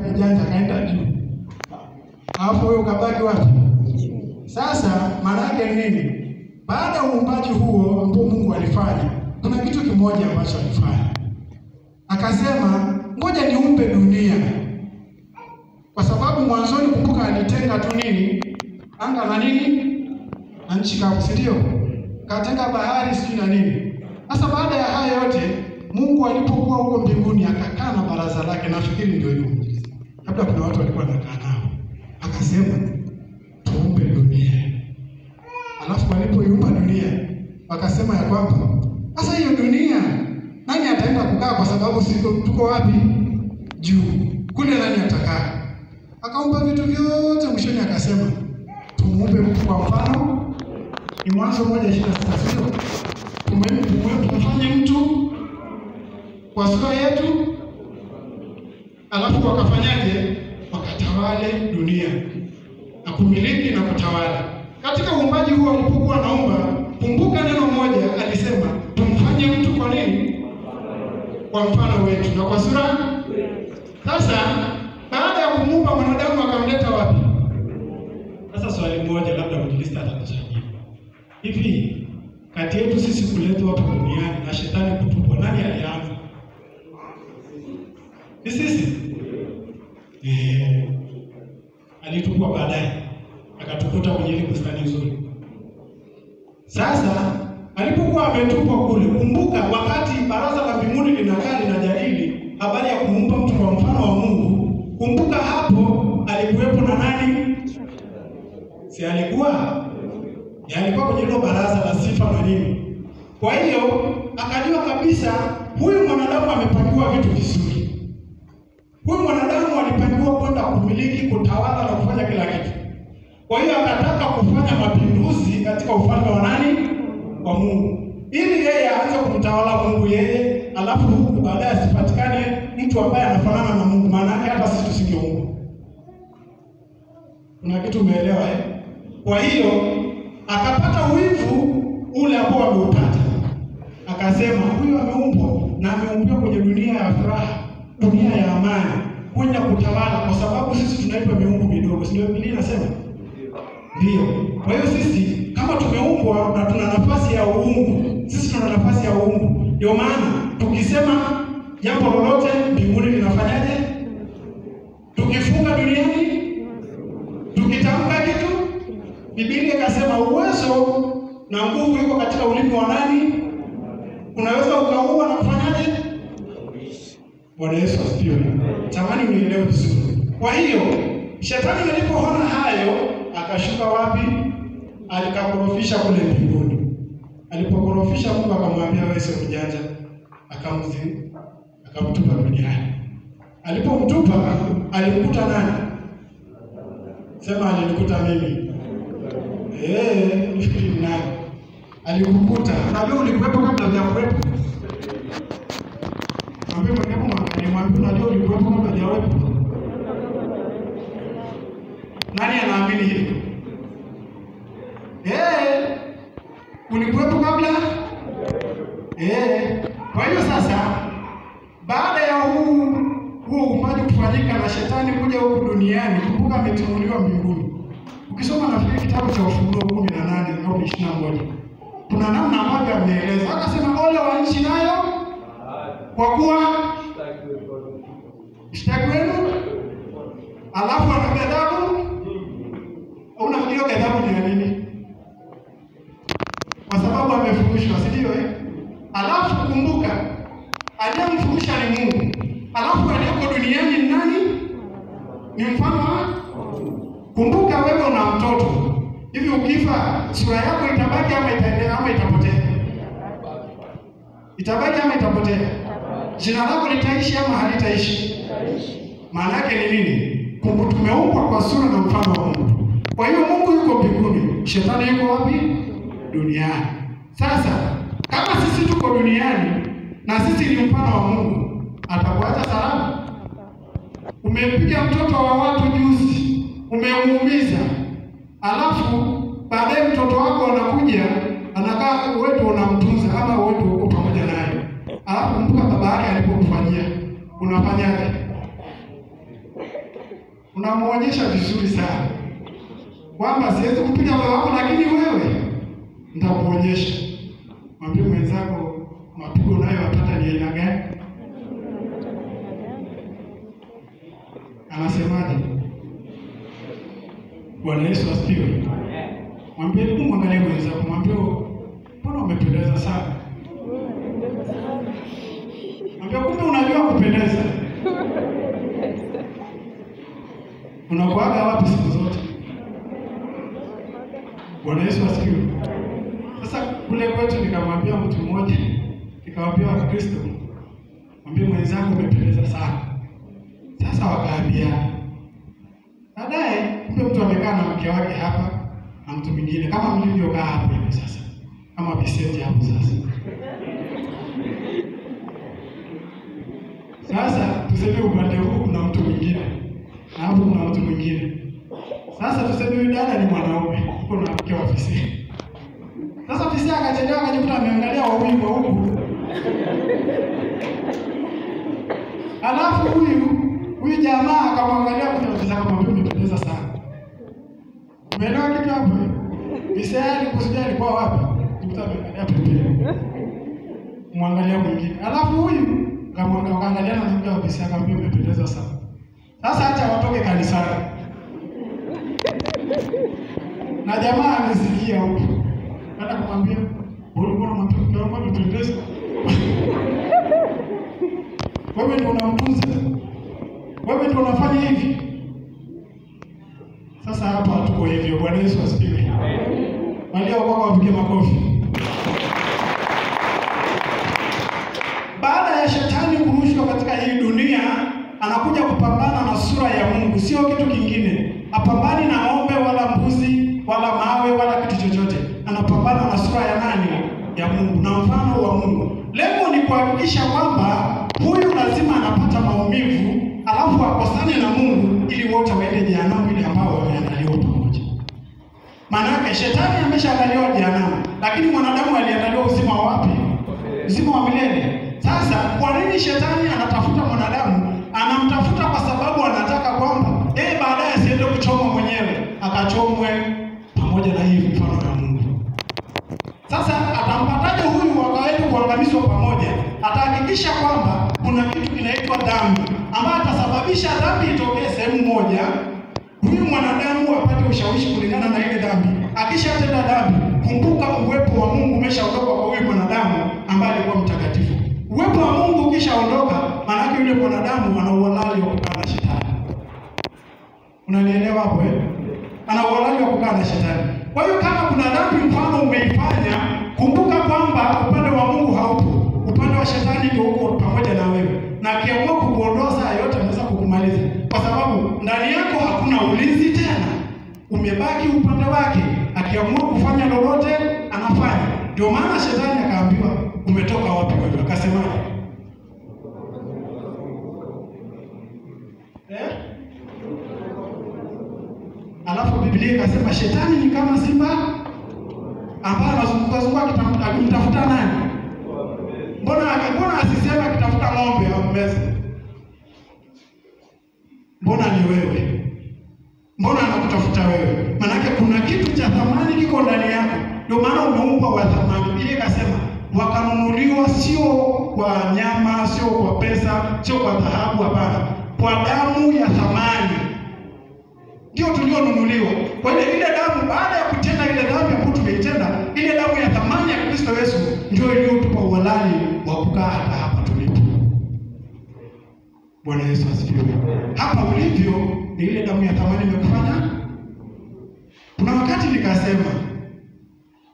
kijanja kaenda juu. Alafu wewe ukabaki wapi? Sasa maana yake nini? Baada ya uumbaji huo ambao Mungu alifanya, kuna kitu kimoja ambacho alifanya. Akasema, ngoja niumbe dunia. Kwa sababu mwanzoni kumbuka alitenga tu nini? Anga na nini? Na nchi kavu, si ndio? Katenga bahari sijui na nini. Sasa baada ya haya yote, Mungu alipokuwa huko mbinguni akakaa na baraza lake, nafikiri ndio hivyo. Labda kuna watu walikuwa wanakaa nao. Akasema, tuumbe dunia. Alafu walipoiumba dunia, wakasema ya kwamba sasa hiyo dunia nani ataenda kukaa, kwa sababu sisi tuko wapi? Juu. Kule nani atakaa? Akaumba vitu vyote, mwishoni akasema tumuumbe mtu kwa mfano. Ni Mwanzo 1:26. Tumfanye mtu kwa sura yetu, alafu wakafanyaje? Wakatawale dunia na kumiliki na kutawala. Katika uumbaji huo alipokuwa naomba, kumbuka neno moja alisema, tumfanye mtu kwa nini? Kwa mfano wetu na kwa sura. Sasa baada ya kumuumba mwanadamu akamleta wapi? Sasa swali moja labda mwinjilisti atatujibu. Hivi kati yetu sisi kuletwa hapa duniani na shetani kutupwa, nani alianza? Ni sisi. Alitupwa baadaye, akatukuta kwenye ile bustani nzuri. Sasa alipokuwa ametupwa kule, kumbuka wakati baraza la mbinguni linakaa linajadili habari ya kumuumba mtu kwa mfano wa Mungu, kumbuka hapo alikuwepo na nani? Si alikuwa? Alikuwa kwenye hilo baraza la sifa na nini. Kwa hiyo akajua kabisa huyu mwanadamu amepangiwa vitu vizuri. Huyu mwanadamu alipangiwa kwenda kumiliki, kutawala na kufanya kila kitu. Kwa hiyo akataka kufanya mapinduzi katika ufalme wa nani? Wa Mungu. Ili yeye aanze kumtawala Mungu yeye, alafu huku baadaye asipatikane mtu ambaye anafanana na Mungu, maana yake hata sisi tusingeumbwa. Kuna kitu umeelewa eh? Kwa hiyo akapata wivu ule ambao ameupata. Akasema huyu ameumbwa na ameumbiwa kwenye dunia ya furaha, dunia ya amani, kwenda kutawala, kwa sababu sisi tunaitwa miungu midogo. Sio Biblia inasema? Ndio. Kwa hiyo sisi kama tumeumbwa na tuna nafasi ya uungu, sisi tuna nafasi ya uungu. Ndio maana tukisema jambo lolote mbinguni linafanyaje? Tukifunga duniani, tukitamka kitu, Biblia ikasema uwezo na nguvu iko katika ulimi wa nani? Unaweza ukaua na kufanyaje? Bwana Yesu asifiwe. Tamani unielewe vizuri. Kwa hiyo shetani alipoona hayo akashuka wapi? Alikakorofisha kule mbinguni. Alipokorofisha, Mungu akamwambia wewe sio mjanja, akamtupa duniani. Alipomtupa alimkuta nani? Sema alinikuta mimi. Nifikiri ni nani? Alikukuta. Unajua ulikuwepo kabla ya kuwepo. Unajua ulikuwepo kabla ya kuwepo. Nani anaamini hivyo? Ulikuwepo kabla? Kwa hiyo sasa baada ya huo uumbaji kufanyika na shetani kuja huku duniani, kumbuka ametimuliwa mbinguni. Ukisoma nafikiri kitabu cha Ufunuo 18 au 21, kuna namna ambavyo ameeleza. Akasema ole wa nchi nayo, kwa kuwa shtaki wenu. Alafu ana ghadhabu. Unafikiri ghadhabu ni nini? Kwa sababu amefurushwa, si ndio Alafu kumbuka aliyemfurusha ni Mungu. Alafu aliyeko duniani ni nani? Ni mfano wa. Kumbuka wewe una mtoto. Hivi ukifa sura yako itabaki ama itaendelea ama itapotea? Itabaki ama itapotea? Jina lako litaishi ama halitaishi? Maana yake ni nini? Kumbuka tumeumbwa kwa sura na mfano wa Mungu. Kwa hiyo Mungu yuko mbinguni, shetani yuko wapi? Duniani. Sasa kama sisi tuko duniani na sisi ni mfano wa Mungu, atakuacha salama? Umepiga mtoto wa watu juzi, umemuumiza, alafu baadaye mtoto wako anakuja anakaa wewe unamtunza ama wewe uko pamoja naye, alafu kumbuka baba yake alipokufanyia, unafanyaje? unamuonyesha vizuri sana kwamba siwezi kupiga baba wako, lakini wewe nitakuonyesha. Mwambie mwenzako mapigo unayopata ni aina gani? Anasemaje? Bwana Yesu asifiwe. Mwambie mwangalie mwenzako, mwambie mbona umependeza sana. Mwambie kumbe unajua kupendeza. Unakuaga wapi siku zote? Bwana Yesu asifiwe. Sasa kule kwetu nikamwambia mtu mmoja, nikamwambia Wakristo, mwambie mwenzako umependeza sana. Sasa wakaambia. Baadaye kumbe mtu amekaa na mke wake hapa na mtu mwingine kama mlivyokaa hapo hivi sasa. Kama Vicente hapo sasa. Sasa tuseme upande huu kuna mtu mwingine na hapo kuna mtu mwingine. Sasa tuseme huyu dada ni mwanaume, uko na mke wa Vicente. Sasa Vicente akachelewa akajikuta ameangalia wawili kwa huku. Alafu huyu jamaa akamwangalia kwa Vicente akamwambia umependeza sana. Umeelewa kitu hapo? Vicente alikusudia alikuwa wapi? Nikuta ameangalia pembeni. Mwangalia mwingine. Alafu huyu akamwangalia na mke wa Vicente akamwambia umependeza sana. Sasa acha watoke kanisani. Na jamaa amesikia huko. Hata kumwambia, "Ulikuwa unamtupa kama mtendezi." Wewe ndio unamtunza. Wewe ndio unafanya hivi. Sasa hapa hatuko hivyo. Bwana Yesu asifiwe. Walio wako wapige makofi. Baada ya shetani kurushwa katika hii dunia, anakuja kupambana na sura ya Mungu, sio kitu kingine. Hapambani na ng'ombe wala mbuzi wala mawe wala kitu chochote. Anapambana na sura ya nani? Ya Mungu na mfano wa Mungu. Lengo ni kuhakikisha kwamba huyu lazima anapata maumivu, alafu akosane na Mungu ili wote waende jehanamu ile ambao wameandaliwa pamoja. Maana shetani ameshaandaliwa jehanamu, lakini mwanadamu aliandaliwa uzima wa wapi? Uzima wa milele. Sasa kwa nini shetani anatafuta mwanadamu? Anamtafuta kwa sababu anataka kwamba baadaye asiende kuchoma mwenyewe, akachomwe pamoja na hii mfano wa Mungu. Sasa atampataje huyu wakaenda kuangamizwa pamoja? Atahakikisha kwamba kuna kitu kinaitwa dhambi ambayo atasababisha dhambi itokee sehemu moja, huyu mwanadamu apate ushawishi kulingana na ile dhambi. Akishatenda dhambi, kumbuka uwepo wa Mungu umeshaondoka kwa huyu mwanadamu ambaye alikuwa mtakatifu. Uwepo wa Mungu ukishaondoka, maana yake yule mwanadamu ana uhalali wa kukaa na shetani. Unanielewa hapo Ana uhalali wa kukaa na shetani. Kwa hiyo kama kuna dhambi mfano umeifanya, kumbuka kwamba upande wa Mungu haupo. Upande wa shetani ndio uko pamoja na wewe. Na akiamua kukuondoza yote anaweza kukumaliza. Kwa sababu ndani yako hakuna ulinzi tena. Umebaki upande wake. Akiamua kufanya lolote anafanya. Ndio maana shetani akaambiwa umetoka wapi wewe? Akasema alafu Biblia ikasema shetani ni kama simba ambaye anazunguka akimtafuta nani? Mbona asisema akitafuta ng'ombe ammeze? Mbona ni wewe? Mbona anakutafuta wewe? Maana kuna kitu cha thamani kiko ndani yako. Ndio maana umeumbwa wa thamani. Biblia ikasema wakanunuliwa sio kwa nyama, sio kwa pesa, sio kwa dhahabu, hapana. Kwa damu ya thamani. Ndio tulionunuliwa. Kwa hiyo ile damu baada ya kutenda ile dhambi ambayo tumeitenda, ile damu ya thamani ya Kristo Yesu ndio iliyotupa uhalali wa kukaa hapa tulipo. Bwana Yesu asifiwe. Hapa ulivyo ni ile damu ya thamani imekufanya. Kuna wakati nikasema,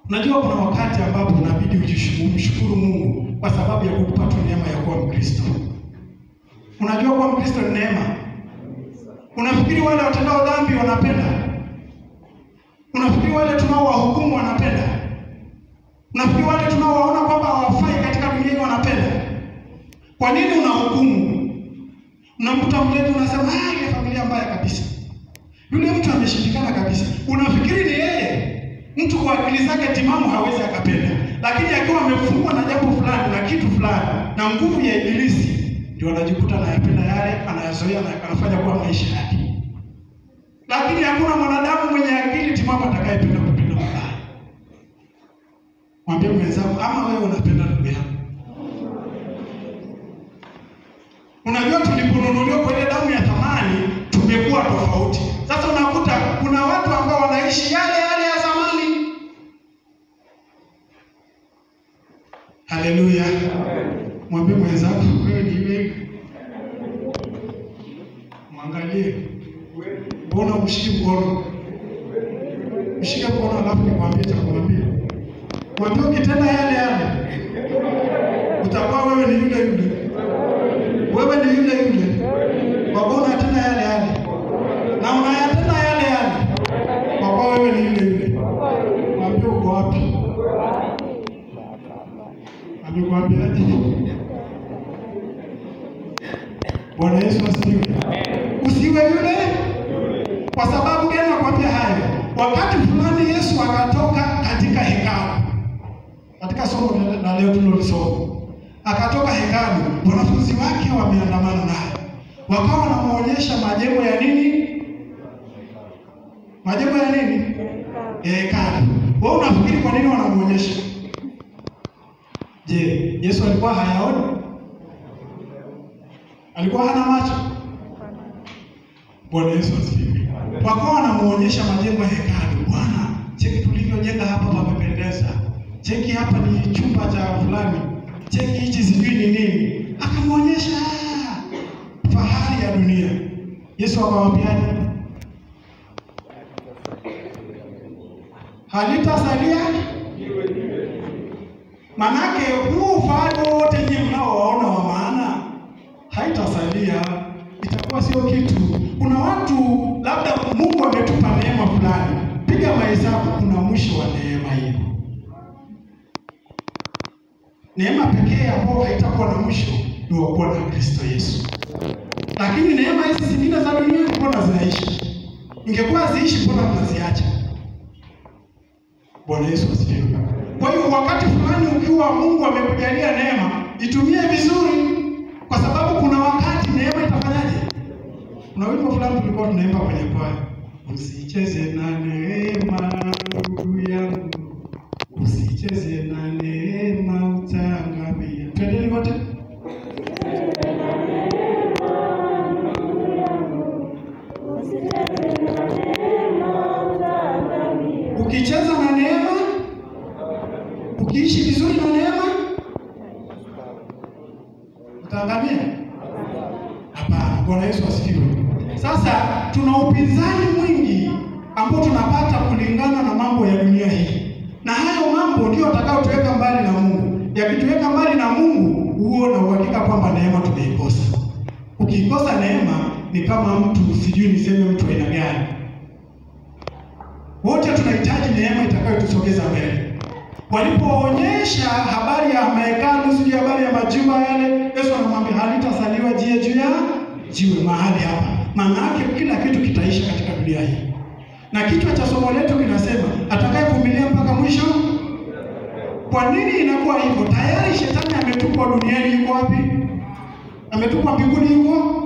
unajua kuna wakati ambapo unabidi umshukuru Mungu kwa sababu ya kukupa neema ya kuwa Mkristo. Unajua kuwa Mkristo ni neema. Unafikiri wale watendao dhambi wanapenda? Unafikiri wale tunaowahukumu wanapenda? Unafikiri wale tunaowaona kwamba hawafai katika dunia hii wanapenda? Kwa nini unahukumu? Unamkuta mlevi unasema, ile familia mbaya kabisa. Yule mtu ameshindikana kabisa. Unafikiri ni yeye? Mtu kwa akili zake timamu hawezi akapenda. Lakini akiwa amefungwa na jambo fulani na kitu fulani na nguvu ya ibilisi, ndio anajikuta anayapenda yale, anayazoea na anafanya kuwa maisha yake. hakuna mwanadamu mwenye akili timamu atakayependa kupenda mbaya. Mwambie mwenzako, ama wewe unapenda ndugu yako. Unajua tuliponunuliwa kwa ile damu ya thamani tumekuwa tofauti. Sasa unakuta kuna watu ambao wanaishi yale yale ya zamani. Haleluya. Mwambie mwenzako, wewe ni wewe. Mwangalie. Mbona umshiki mkono? Mshike mkono alafu nikwambie cha kumwambia. Mwambie ukitenda yale yale utakuwa wewe ni yule yule. Wewe ni yule yule. Kwa kuwa unatenda yale yale. Na unayatenda yale yale. Kwa kuwa wewe ni yule yule. Mwambie uko wapi? Amekwambia aje? Bwana Yesu asifiwe. Usiwe yule. Kwa sababu gani nakwambia hayo? Wakati fulani Yesu akatoka katika hekalu. Katika somo la leo tulilolisoma. Akatoka hekalu, wanafunzi wake wameandamana naye. Wakawa wanamuonyesha majengo ya nini? Majengo ya nini? Hekalu. Wewe unafikiri kwa nini wanamuonyesha? Je, Yesu alikuwa hayaoni? Alikuwa hana macho? Bwana Yesu asifiwe. Wakawa wanamuonyesha majengo ya hekalu. Bwana, cheki tulivyojenga hapa pamependeza. Cheki hapa ni chumba cha fulani. Cheki hichi sijui ni nini. Akamuonyesha fahari ya dunia. Yesu akamwambiaje? Halitasalia. Manake huo ufahari wote nyinyi mnaowaona wa maana haitasalia, itakuwa sio kitu. Kuna watu labda Mungu ametupa neema fulani. Piga mahesabu, kuna mwisho wa neema hiyo. Neema pekee ambayo haitakuwa na mwisho ni wa kuwa na Kristo Yesu. Lakini neema hizi zingine za dunia mbona zinaishi? Ingekuwa ziishi mbona mnaziacha? Bwana Yesu asifiwe. Kwa hiyo wakati fulani ukiwa Mungu amekujalia neema, itumie vizuri, kwa sababu kuna wakati neema itafanyaje? Kuna wimbo fulani tulikuwa tunaimba kwenye kwaya. Usicheze na neema ndugu yangu. Usicheze na neema utangamia. Twendeni wote. Ukicheza na neema, ukiishi vizuri na neema, utaangamia? Hapana. Bwana Yesu asifiwe. Sasa tuna upinzani mwingi ambao tunapata kulingana na mambo ya dunia hii. Na hayo mambo ndio atakayotuweka mbali na Mungu. Yakituweka mbali na Mungu, huo na uhakika kwamba neema tumeikosa. Ukikosa neema ni kama mtu, sijui niseme mtu aina gani. Wote tunahitaji neema itakayotusogeza mbele. Walipoonyesha habari ya mahekalu, sijui habari ya majumba yale, Yesu anamwambia halitasaliwa jiwe juu ya jiwe mahali hapa. Maana yake kila kitu kitaisha katika dunia hii. Na kichwa cha somo letu kinasema atakayevumilia mpaka mwisho. Kwa nini inakuwa hivyo? Tayari shetani ametupwa duniani, yuko wapi? Ametupwa mbinguni, yuko?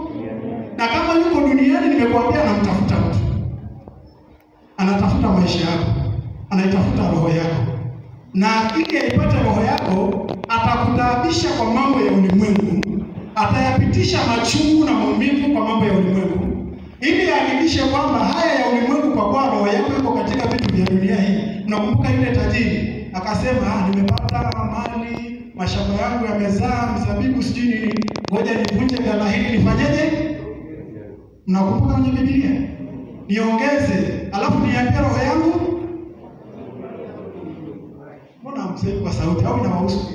Na kama yuko duniani, nimekuambia anamtafuta mtu. Anatafuta maisha yako, anaitafuta roho yako. Na ili aipate roho yako, atakutaabisha kwa mambo ya ulimwengu, atayapitisha machungu na maumivu kwa mambo ya ulimwengu, ili ahakikishe kwamba haya ya ulimwengu, kwa kuwa roho yako iko katika vitu vya dunia hii. Unakumbuka yule tajiri akasema, nimepata mali, mashamba yangu yamezaa mzabibu sijui nini, ngoja nivunje ghala hili nifanyeje? Mnakumbuka kwenye Biblia? Niongeze, alafu niambie roho yangu. Mbona msemi kwa sauti au inawahusu?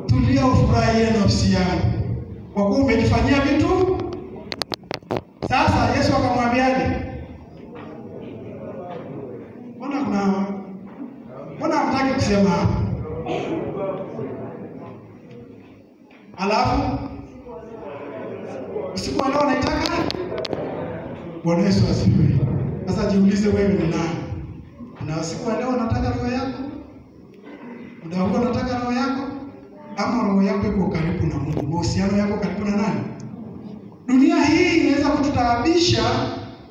Tulia, ufurahie nafsi yangu, kwa kuwa umejifanyia vitu. Sasa Yesu akamwambiaje? Mbona hamtaki kusema hapa? Alafu usiku leo naitaka. Bwana Yesu asifiwe. Sasa jiulize, wewe ni nani? Na usiku leo nataka roho yako? Muda huu nataka roho yako? Ama roho yako iko karibu na Mungu? Mahusiano yako karibu na nani? dunia hii inaweza kututaabisha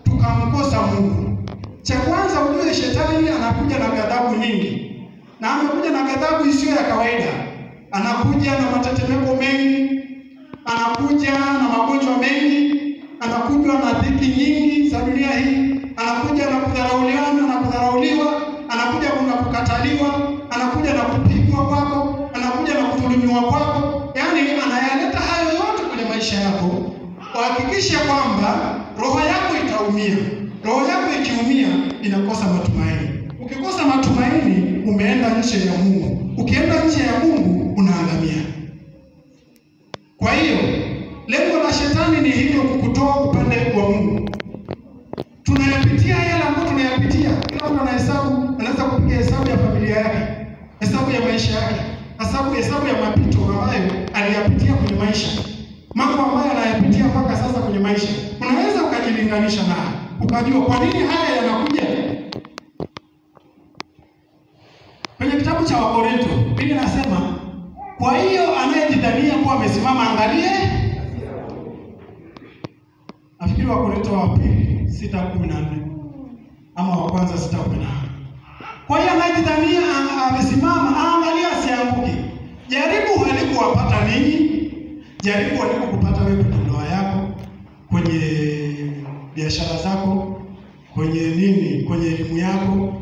tukamkosa Mungu. Cha kwanza ujue shetani anakuja na ghadhabu nyingi. Na amekuja na ghadhabu isiyo ya kawaida. Anakuja na matetemeko mengi, anakuja na magonjwa mengi, anakuja na dhiki nyingi za dunia hii, anakuja na kudharauliwa na kudharauliwa, anakuja na kukataliwa, anakuja na kupigwa kwako, anakuja na kudhulumiwa kwako. Yaani anayaleta hayo yote kwenye maisha yako. Kuhakikisha kwamba roho yako itaumia. Roho yako ikiumia inakosa matumaini. Ukikosa matumaini umeenda nje ya Mungu. Ukienda nje ya Mungu unaangamia. Kwa hiyo lengo la shetani ni hilo, kukutoa upande wa Mungu. Tunayapitia yale ambayo tunayapitia. Kila mtu anaweza kupiga hesabu ya familia yake, hesabu ya maisha yake, hesabu ya mapito ambayo aliyapitia kwenye maisha. Mambo ambayo anayapitia mpaka sasa kwenye maisha. Unaweza ukajilinganisha naye, ukajua kwa nini haya yanakuja. Kwenye kitabu cha Wakorintho, Biblia inasema, kwa hiyo anayejidhania kuwa amesimama angalie. Nafikiri Wakorintho wa pili 6:14 ama wa kwanza 6:14. Kwa hiyo anayejidhania amesimama angalie asianguke. Jaribu halikuwapata ninyi, jaribu halikukupata wewe kwenye ndoa yako, kwenye biashara zako, kwenye nini, kwenye elimu yako,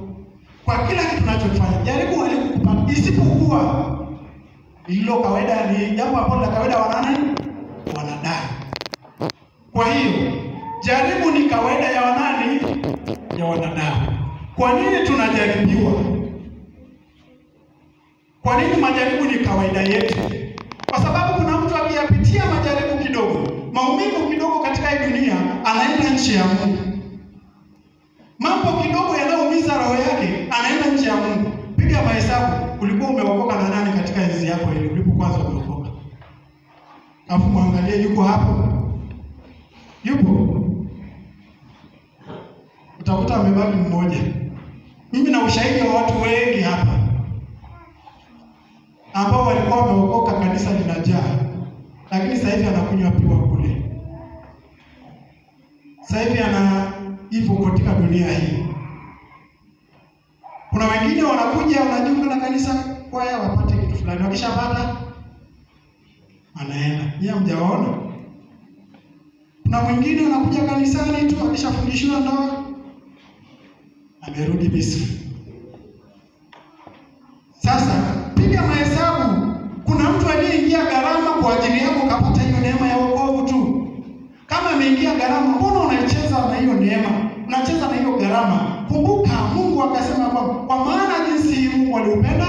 kwa kila kitu tunachofanya. Jaribu halikukupata, isipokuwa hilo kawaida ni jambo ambalo la kawaida wanadamu. Kwa hiyo jaribu ni kawaida ya wanani? Ya wanadamu. Kwa nini tunajaribiwa? Kwa nini majaribu ni kawaida yetu? Kwa sababu kuna mtu akiyapitia majaribu kidogo, maumivu kidogo katika hii dunia, anaenda nje ya Mungu. Mambo kidogo yanaumiza roho yake, anaenda nje ya Mungu. Piga mahesabu, ulikuwa umeokoka na nani katika enzi yako ile ulipo kwanza umeokoka? Alafu muangalie yuko hapo. Yupo? Utakuta amebaki mmoja. Mimi na ushahidi wa watu wengi hapa ambao walikuwa wameokoka, kanisa linajaa, lakini sasa hivi anakunywa piwa kule. Sasa hivi ana hivyo katika dunia hii. Kuna wengine wanakuja wanajiunga na kanisa kwa ya wapate kitu fulani, wakishapata anaenda. Nyie mjaona? Kuna mwingine anakuja kanisani tu akishafundishwa ndoa amerudi Misri. Sasa piga mahesabu, kuna mtu aliyeingia gharama kwa ajili yako kapata hiyo neema ya wokovu tu. Kama ameingia gharama, mbona unacheza na hiyo neema? Unacheza na hiyo gharama. Kumbuka Mungu akasema kwa maana jinsi Mungu aliupenda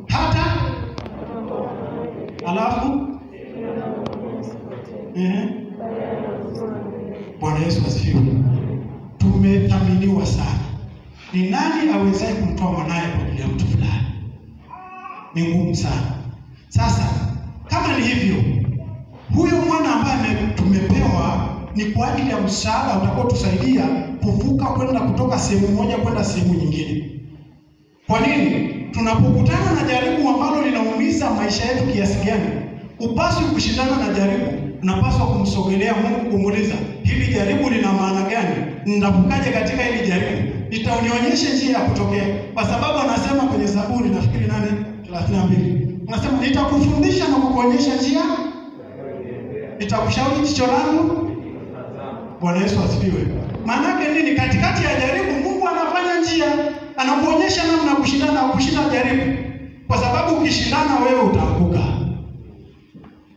hata alafu Bwana Yesu asifiwe. Tumethaminiwa sana. Ni nani awezaye kumtoa mwanae kwa ajili ya mtu fulani? Ni ngumu sana. Sasa kama ni hivyo, huyo mwana ambaye tumepewa ni kwa ajili ya msaada utakao tusaidia kuvuka kwenda kutoka sehemu moja kwenda sehemu nyingine. Kwa nini? Tunapokutana na jaribu ambalo linaumiza maisha yetu kiasi gani, upaswi kushindana na jaribu, unapaswa kumsogelea Mungu, kumuuliza, hili jaribu lina maana gani? Ninavukaje katika hili jaribu? Nitaunionyesha njia ya kutokea. Kwa sababu anasema kwenye Zaburi nafikiri 8:32. Anasema nitakufundisha na kukuonyesha njia, nitakushauri jicho langu. Bwana Yesu asifiwe. Maana yake nini? Katikati ya jaribu Mungu anafanya njia, anakuonyesha namna kushindana au kushinda jaribu. Kwa sababu ukishindana wewe utaanguka.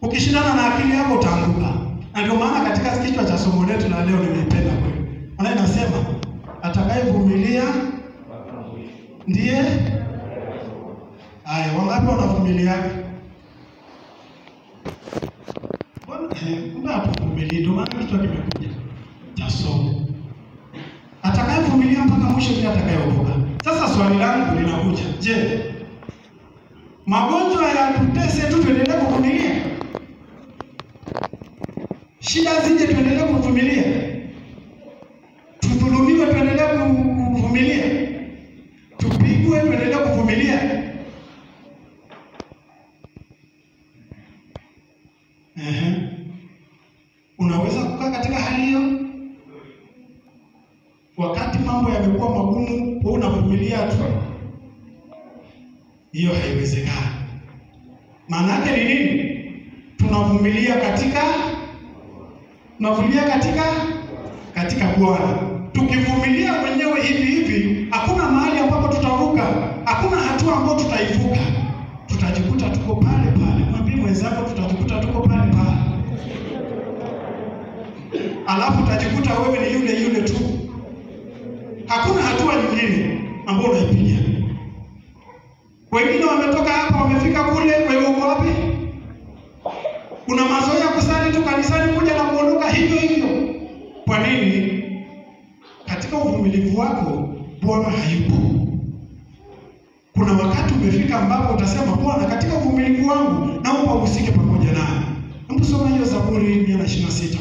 Ukishindana na akili yako utaanguka. Na ndio maana katika kichwa cha somo letu la leo nimeipenda kweli. Maana inasema atakayevumilia ndiye. Haya, wangapi wanavumilia? Mbona hatuvumilia? Ndio maana kichwa kimekuja cha somo. Atakayevumilia mpaka mwisho ndiye atakayeokoka. Sasa swali langu linakuja, je, magonjwa yatutese tu tuendelee kuvumilia? Shida zije tuendelee kuvumilia? Tudhulumiwe tuendelee kuvumilia? Tupigwe tuendelee kuvumilia? hali hiyo? Wakati mambo yamekuwa magumu, wewe unavumilia tu? Hiyo haiwezekani. Maana yake ni nini? Tunavumilia katika Bwana. Tukivumilia wenyewe hivi, hakuna mahali ambapo tutavuka, hakuna hatua ambayo tutaivuka. Tutajikuta tuko pale pale. Mwambie mwenzako, tutajikuta tuko pale pale. Alafu utajikuta wewe ni yule tu. Hakuna hatua nyingine ambayo unaipiga. Wengine wametoka hapa wamefika kule, wewe uko wapi? Una mazoea kusali tu kanisani kuja na kuondoka hivyo. Kwa nini? Katika uvumilivu wako Bwana hayupo. Kuna wakati umefika ambapo utasema, Bwana, katika uvumilivu wangu naomba usike pamoja nami. Hebu soma hiyo Zaburi 126.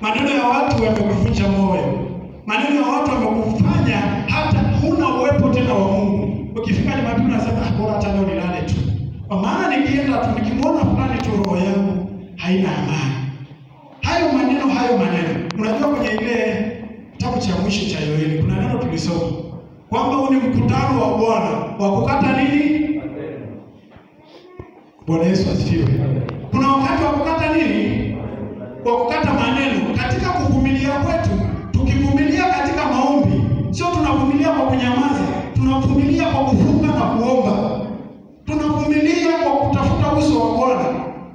Maneno ya watu yamekuvunja moyo. Maneno ya watu yamekufanya hata huna uwepo tena wa Mungu. Ukifika Jumapili unasema, bora hata leo nilale tu. Kwa maana nikienda tu nikimwona fulani tu roho yangu haina amani. Hayo maneno. Unajua kwenye ile kitabu cha mwisho cha Yoeli kuna neno tulisoma kwamba huu ni mkutano wa Bwana wa kukata nini? Bwana Yesu asifiwe. Kuna wakati wa kukata nini? Wa kukata maneno. Katika kuvumilia kwetu, tukivumilia katika maombi, sio tunavumilia kwa kunyamaza, tunavumilia kwa kufunga na kuomba. Tunavumilia kwa kutafuta uso wa Bwana.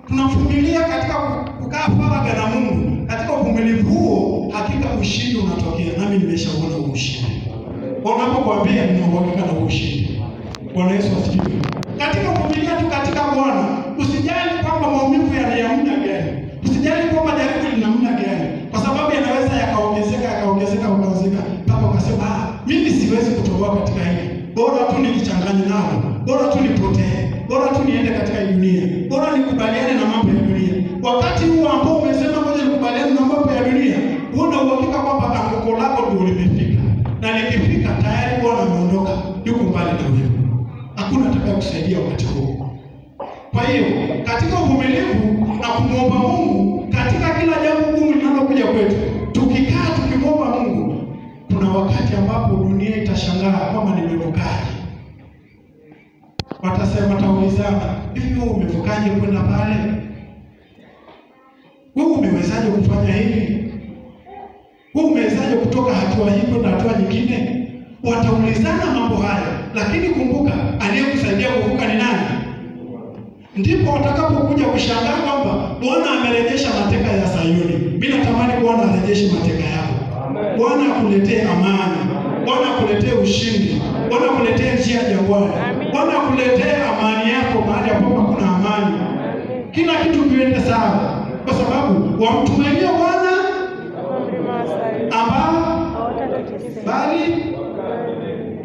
Tunavumilia katika kukaa faragha na Mungu. Katika uvumilivu huo, hakika ushindi unatokea. Nami nimeshaona huo ushindi. Wanapokuambia nina uhakika na huo ushindi. Bwana Yesu asifiwe. Katika kuvumilia tu katika Bwana, usijali kwamba maumivu yana muda gani. Usijali kwamba jaribu lina muda gani. Kwa sababu yanaweza yakaongezeka mpaka ukasema, mimi siwezi kutoboa katika hili. Bora tu nijichanganye nalo. Bora tu nipotee. Bora tu niende katika dunia. Bora nikubaliane na mambo ya dunia. Wakati huo ambao umesema ngoja nikubaliane na mambo ya dunia, una uhakika kwamba anguko lako ndio limefika. Na likifika tayari Bwana ameondoka, yuko mbali na wewe. Hakuna atakayekusaidia wakati huo. Kwa hiyo, katika uvumilivu na kumwomba Mungu katika kila jambo gumu linalokuja kwetu, tukikaa tukimwomba Mungu, kuna wakati ambapo dunia itashangaa kwamba nimevukaje. Wataulizana, hivi wewe umevukaje kwenda pale? Wewe umewezaje kufanya hivi? Wewe umewezaje kutoka hatua hii kwenda hatua nyingine? Wataulizana mambo haya, lakini kumbuka aliyekusaidia kuvuka ni nani? Ndipo watakapokuja kushangaa kwamba Bwana amerejesha mateka ya Sayuni. Mimi natamani Bwana arejeshe mateka yako. Bwana akuletee amani. Bwana akuletee ushindi. Bwana akuletee njia ya Bwana. Bwana akuletee amani yako mahali ambapo kuna amani. Kila kitu kiende sawa. Kwa sababu wamtumainia Bwana ambao bali.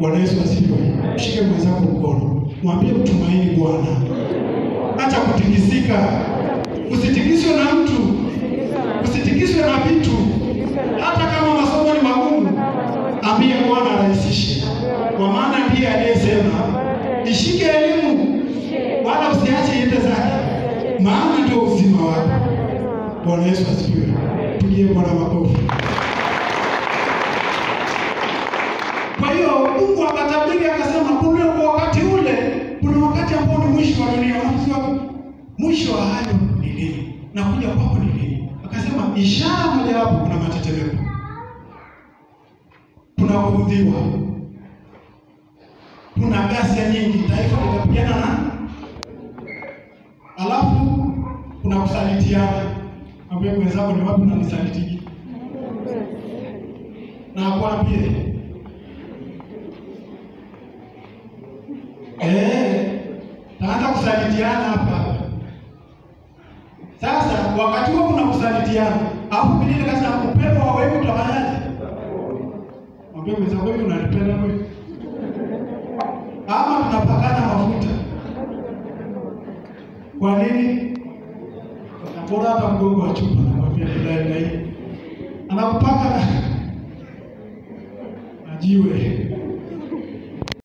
Bwana Yesu asifiwe. Shike mwenzako mkono. Mwambie mtumaini Bwana. Acha kutikisika. Usitikiswe na mtu. Usitikiswe na vitu. Hata kama masomo ni magumu, ambie Bwana arahisishe. Kwa maana ndiye aliyesema, ishike elimu wala usiache iende zake, maana ndio uzima wako. Bwana Yesu asifiwe. Pigie Bwana makofi. Kwa hiyo Mungu akatabiri akasema, kuna wakati ule, kuna wakati ambao ni mwisho wa dunia. Mwisho wa hayo ni nini? Na kuja kwako ni nini? Akasema ishara moja wapo, kuna matetemeko, kuna kuudhiwa, kuna ghasia nyingi, taifa litapigana na, alafu kuna kusalitiana. Ambie mwenzako, ni wapi unanisaliti? Na akwambie taanza kusalitiana hapa. Sasa wakati huo kuna kusalitiana, alafu Biblia inasema upendo wa wewe utafanyaje? Mwambie mwenzako, wewe unanipenda kweli? Ama tunapakana mafuta? Kwa nini? Bora hata mgongo wa chupa namwambia ndio anakupaka na jiwe.